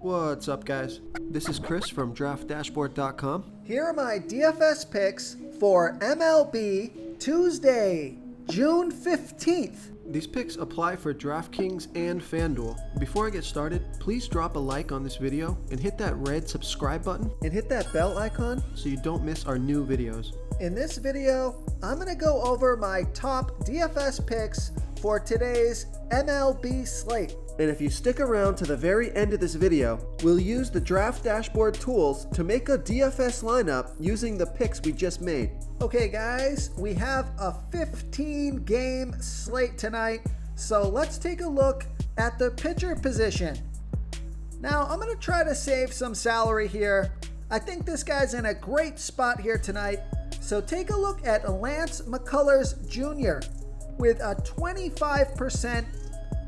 What's up, guys? This is Chris from DraftDashboard.com. Here are my DFS picks for MLB Tuesday, June 15th. These picks apply for DraftKings and FanDuel. Before I get started, please drop a like on this video and hit that red subscribe button And hit that bell icon. so you don't miss our new videos. In this video, I'm going to go over my top DFS picks for today's MLB slate. And if you stick around to the very end of this video, we'll use the Draft Dashboard tools to make a DFS lineup using the picks we just made. Okay guys, we have a 15-game slate tonight, so let's take a look at the pitcher position. Now, I'm going to try to save some salary here. I think this guy's in a great spot here tonight, so take a look at Lance McCullars Jr. with a 25%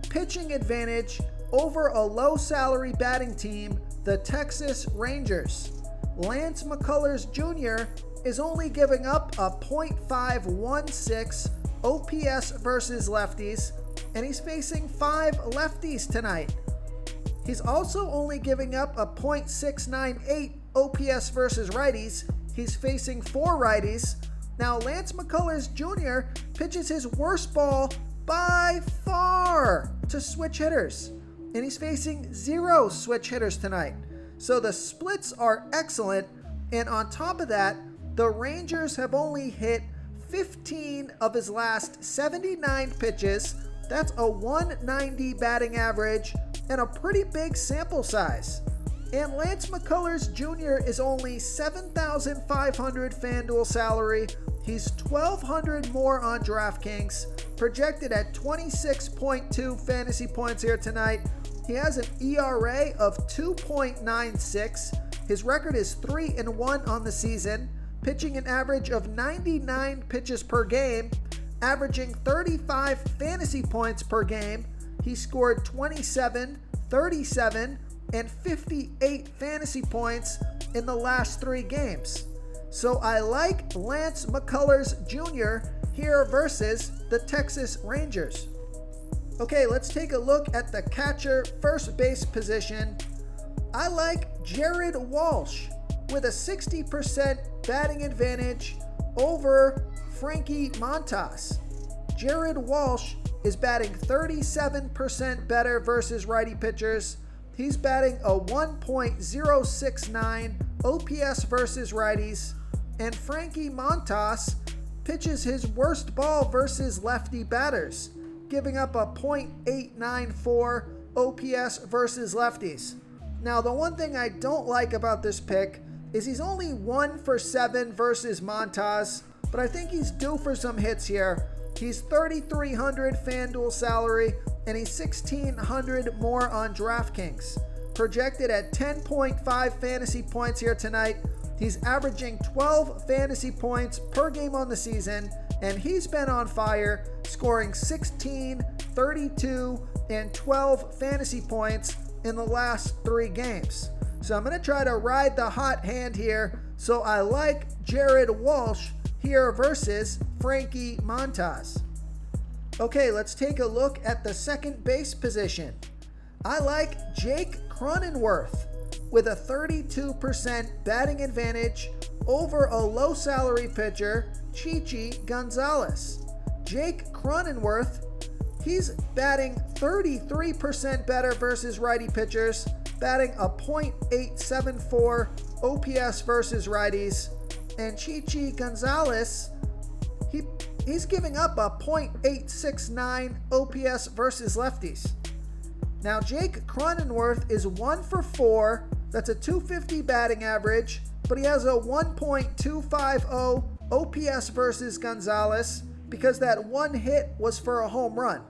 pitching advantage over a low salary batting team, the Texas Rangers. Lance McCullars Jr. is only giving up a .516 OPS versus lefties, and he's facing 5 lefties tonight. He's also only giving up a .698 OPS versus righties. He's facing 4 righties. Now, Lance McCullars Jr. pitches his worst ball by far to switch hitters, and he's facing 0 switch hitters tonight. So the splits are excellent, and on top of that, the Rangers have only hit 15 of his last 79 pitches. That's a 190 batting average and a pretty big sample size. And Lance McCullars Jr. is only $7,500 FanDuel salary. He's $1,200 more on DraftKings, projected at 26.2 fantasy points here tonight. He has an ERA of 2.96. His record is 3-1 on the season, pitching an average of 99 pitches per game, averaging 35 fantasy points per game. He scored 27, 37, and 58 fantasy points in the last 3 games. So I like Lance McCullars Jr. here versus the Texas Rangers. Okay, let's take a look at the catcher first base position. I like Jared Walsh with a 60% batting advantage over Frankie Montas. Jared Walsh is batting 37% better versus righty pitchers. He's batting a 1.069 OPS versus righties, and Frankie Montas pitches his worst ball versus lefty batters, giving up a .894 OPS versus lefties. Now, the one thing I don't like about this pick is he's only 1 for 7 versus Montas, but I think he's due for some hits here. He's $3,300 FanDuel salary, and he's $1,600 more on DraftKings. Projected at 10.5 fantasy points here tonight. He's averaging 12 fantasy points per game on the season, and he's been on fire, scoring 16, 32, and 12 fantasy points in the last 3 games. So I'm going to try to ride the hot hand here. So I like Jared Walsh here versus Frankie Montas. Okay, let's take a look at the second base position. I like Jake Cronenworth with a 32% batting advantage over a low salary pitcher, Chichi Gonzalez. Jake Cronenworth, he's batting 33% better versus righty pitchers, batting a .874 OPS versus righties, and Chichi Gonzalez, he's giving up a .869 OPS versus lefties. Now, Jake Cronenworth is 1 for 4. That's a 250 batting average, but he has a 1.250 OPS versus Gonzalez because that one hit was for a home run.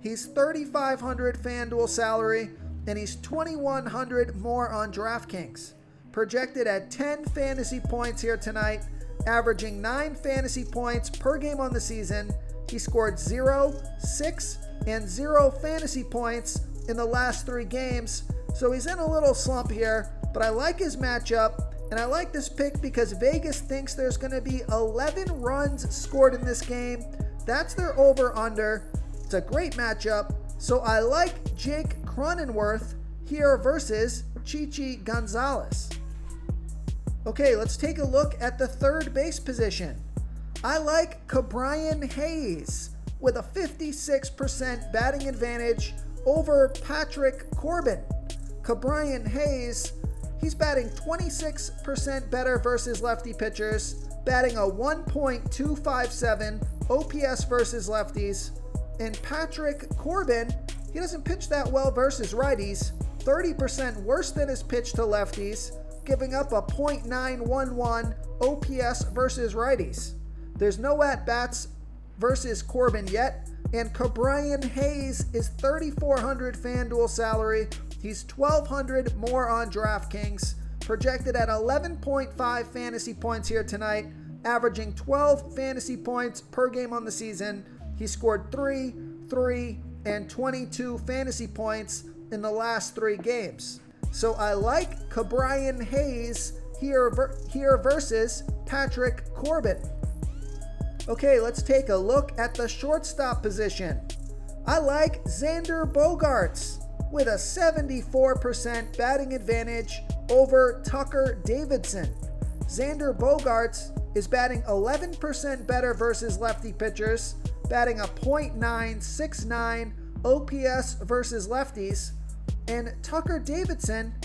He's $3,500 FanDuel salary, and he's $2,100 more on DraftKings. Projected at 10 fantasy points here tonight, averaging 9 fantasy points per game on the season. He scored 0, 6, and 0 fantasy points in the last 3 games, so he's in a little slump here, but I like his matchup, and I like this pick because Vegas thinks there's going to be 11 runs scored in this game. That's their over-under. It's a great matchup, so I like Jake Cronenworth here versus Chichi Gonzalez. Okay, let's take a look at the third base position. I like Cabrian Hayes with a 56% batting advantage over Patrick Corbin. Cabrian Hayes, he's batting 26% better versus lefty pitchers, batting a 1.257 OPS versus lefties. And Patrick Corbin, he doesn't pitch that well versus righties, 30% worse than his pitch to lefties, giving up a .911 OPS versus righties. There's no at-bats versus Corbin yet, and Cabrian Hayes is $3,400 FanDuel salary. He's $1,200 more on DraftKings, projected at 11.5 fantasy points here tonight, averaging 12 fantasy points per game on the season. He scored 3, 3, and 22 fantasy points in the last 3 games. So I like Cabrian Hayes here versus Patrick Corbin. Okay, let's take a look at the shortstop position. I like Xander Bogarts with a 74% batting advantage over Tucker Davidson. Xander Bogarts is batting 11% better versus lefty pitchers, batting a .969 OPS versus lefties. And Tucker Davidson,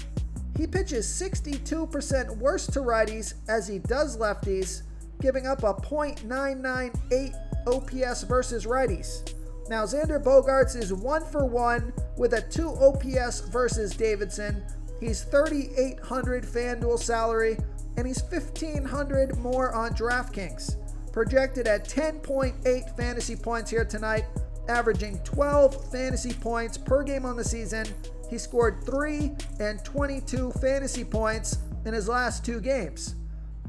he pitches 62% worse to righties as he does lefties, giving up a .998 OPS versus righties. Now, Xander Bogarts is 1-for-1 with a 2 OPS versus Davidson. He's $3,800 FanDuel salary, and he's $1,500 more on DraftKings. Projected at 10.8 fantasy points here tonight, averaging 12 fantasy points per game on the season. He scored 3 and 22 fantasy points in his last 2 games.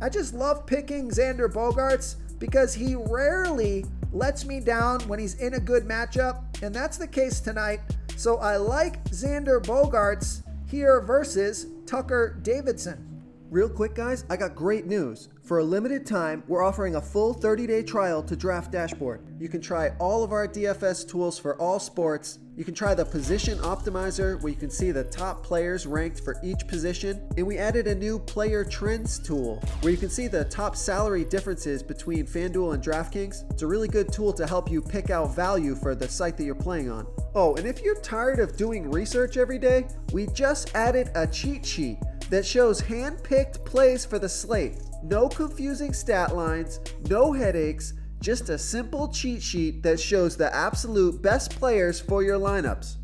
I just love picking Xander Bogarts because he rarely lets me down when he's in a good matchup, and that's the case tonight. So I like Xander Bogarts here versus Tucker Davidson. Real quick, guys, I got great news. For a limited time, we're offering a full 30-day trial to Draft Dashboard. You can try all of our DFS tools for all sports. You can try the Position Optimizer, where you can see the top players ranked for each position. And we added a new Player Trends tool, where you can see the top salary differences between FanDuel and DraftKings. It's a really good tool to help you pick out value for the site that you're playing on. Oh, and if you're tired of doing research every day, we just added a cheat sheet that shows hand-picked plays for the slate. No confusing stat lines, no headaches, just a simple cheat sheet that shows the absolute best players for your lineups.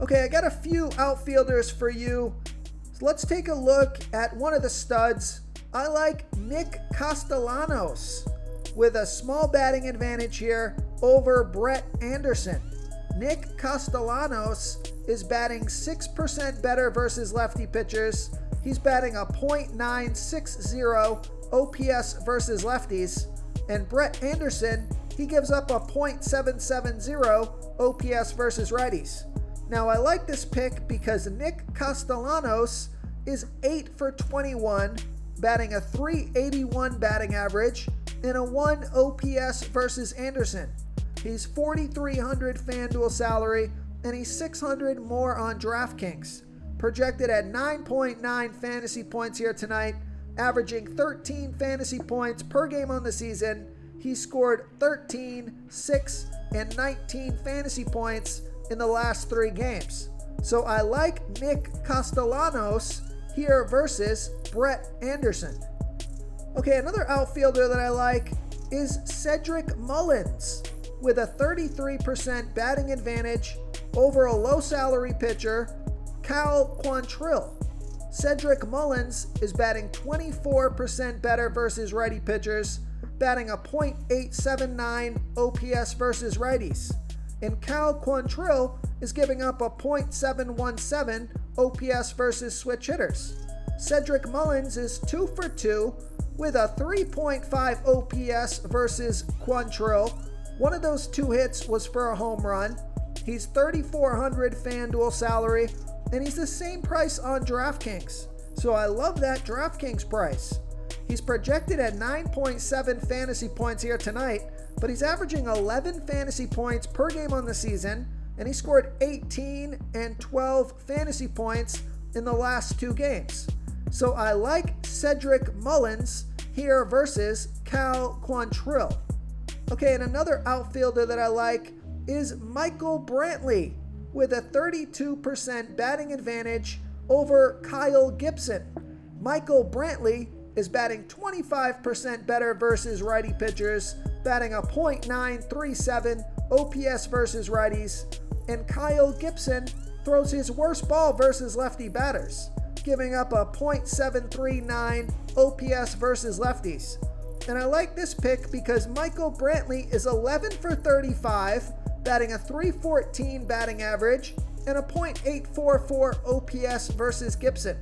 Okay, I got a few outfielders for you. So let's take a look at one of the studs. I like Nick Costellanos with a small batting advantage here over Brett Anderson. Nick Costellanos is batting 6% better versus lefty pitchers. He's batting a .960 OPS versus lefties. And Brett Anderson, he gives up a .770 OPS versus righties. Now, I like this pick because Nick Costellanos is 8-for-21, batting a .381 batting average and a 1 OPS versus Anderson. He's $4,300 FanDuel salary, and he's $600 more on DraftKings. Projected at 9.9 fantasy points here tonight, averaging 13 fantasy points per game on the season. He scored 13, 6, and 19 fantasy points in the last 3 games. So I like Nick Costellanos here versus Brett Anderson. Okay, another outfielder that I like is Cedric Mullins with a 33% batting advantage over a low salary pitcher, Cal Quantrill. Cedric Mullins is batting 24% better versus righty pitchers, batting a .879 OPS versus righties. And Cal Quantrill is giving up a .717 OPS versus switch hitters. Cedric Mullins is 2-for-2 with a 3.5 OPS versus Quantrill. One of those 2 hits was for a home run. He's $3,400 FanDuel salary, and he's the same price on DraftKings. So I love that DraftKings price. He's projected at 9.7 fantasy points here tonight, but he's averaging 11 fantasy points per game on the season, and he scored 18 and 12 fantasy points in the last 2 games. So I like Cedric Mullins here versus Cal Quantrill. Okay, and another outfielder that I like is Michael Brantley with a 32% batting advantage over Kyle Gibson. Michael Brantley is batting 25% better versus righty pitchers, batting a .937 OPS versus righties, and Kyle Gibson throws his worst ball versus lefty batters, giving up a .739 OPS versus lefties. And I like this pick because Michael Brantley is 11 for 35, batting a .314 batting average and a .844 OPS versus Gibson.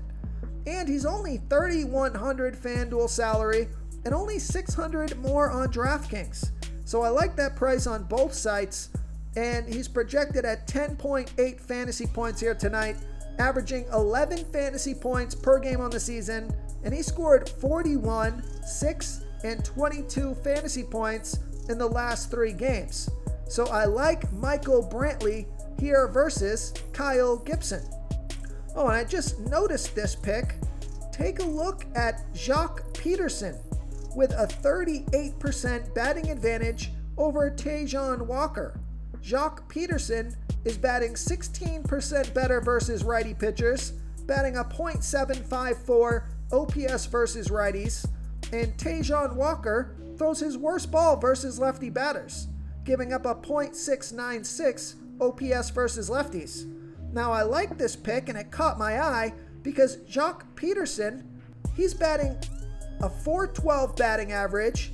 And he's only $3,100 FanDuel salary and only $600 more on DraftKings. So I like that price on both sites, and he's projected at 10.8 fantasy points here tonight, averaging 11 fantasy points per game on the season, and he scored 41, 6, and 22 fantasy points in the last 3 games. So I like Michael Brantley here versus Kyle Gibson. Oh, and I just noticed this pick. Take a look at Jacques Peterson with a 38% batting advantage over Taijuan Walker. Jacques Peterson is batting 16% better versus righty pitchers, batting a .754 OPS versus righties, and Taijuan Walker throws his worst ball versus lefty batters, giving up a .696 OPS versus lefties. Now I like this pick, and it caught my eye because Jacques Peterson, he's batting a .412 batting average,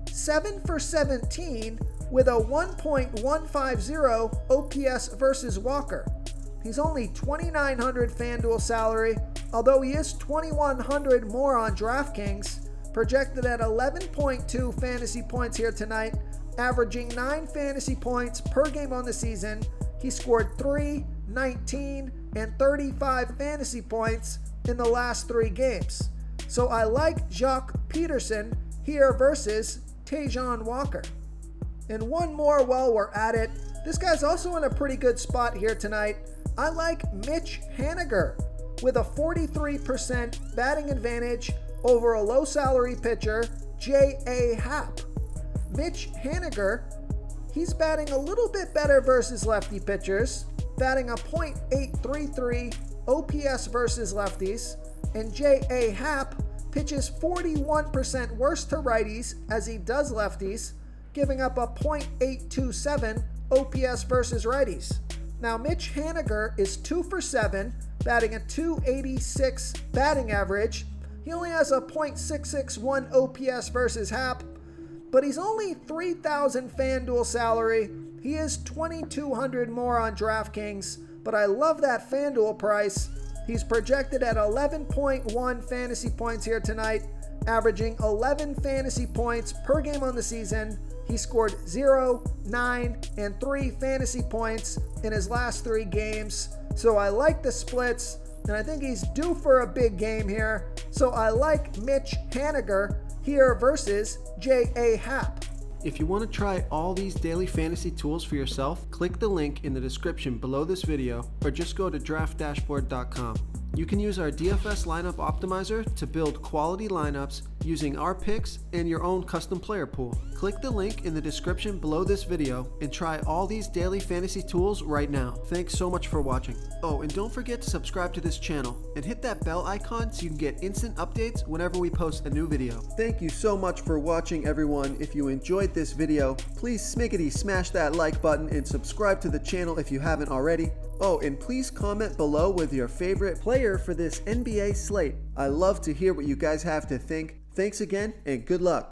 7 for 17 with a 1.150 OPS versus Walker. He's only $2,900 FanDuel salary, although he is $2,100 more on DraftKings, projected at 11.2 fantasy points here tonight, averaging 9 fantasy points per game on the season. He scored 3, 19, and 35 fantasy points in the last 3 games. So I like Jacques Peterson here versus Taijuan Walker. And one more while we're at it. This guy's also in a pretty good spot here tonight. I like Mitch Haniger with a 43% batting advantage over a low salary pitcher, J.A. Happ. Mitch Haniger, he's batting a little bit better versus lefty pitchers, batting a .833 OPS versus lefties, and J.A. Happ pitches 41% worse to righties as he does lefties, giving up a .827 OPS versus righties. Now Mitch Haniger is 2 for 7, batting a .286 batting average. He only has a .661 OPS versus Happ, but he's only $3,000 FanDuel salary. He is $2,200 more on DraftKings, but I love that FanDuel price. He's projected at 11.1 fantasy points here tonight, averaging 11 fantasy points per game on the season. He scored 0, 9, and 3 fantasy points in his last 3 games. So I like the splits, and I think he's due for a big game here. So I like Mitch Haniger here versus J.A. Happ. If you want to try all these daily fantasy tools for yourself, click the link in the description below this video or just go to draftdashboard.com. You can use our DFS lineup optimizer to build quality lineups using our picks and your own custom player pool. Click the link in the description below this video and try all these daily fantasy tools right now. Thanks so much for watching. Oh, and don't forget to subscribe to this channel and hit that bell icon so you can get instant updates whenever we post a new video. Thank you so much for watching, everyone. If you enjoyed this video, please smash that like button and subscribe to the channel if you haven't already. Oh, and please comment below with your favorite player for this NBA slate. I love to hear what you guys have to think. Thanks again, and good luck.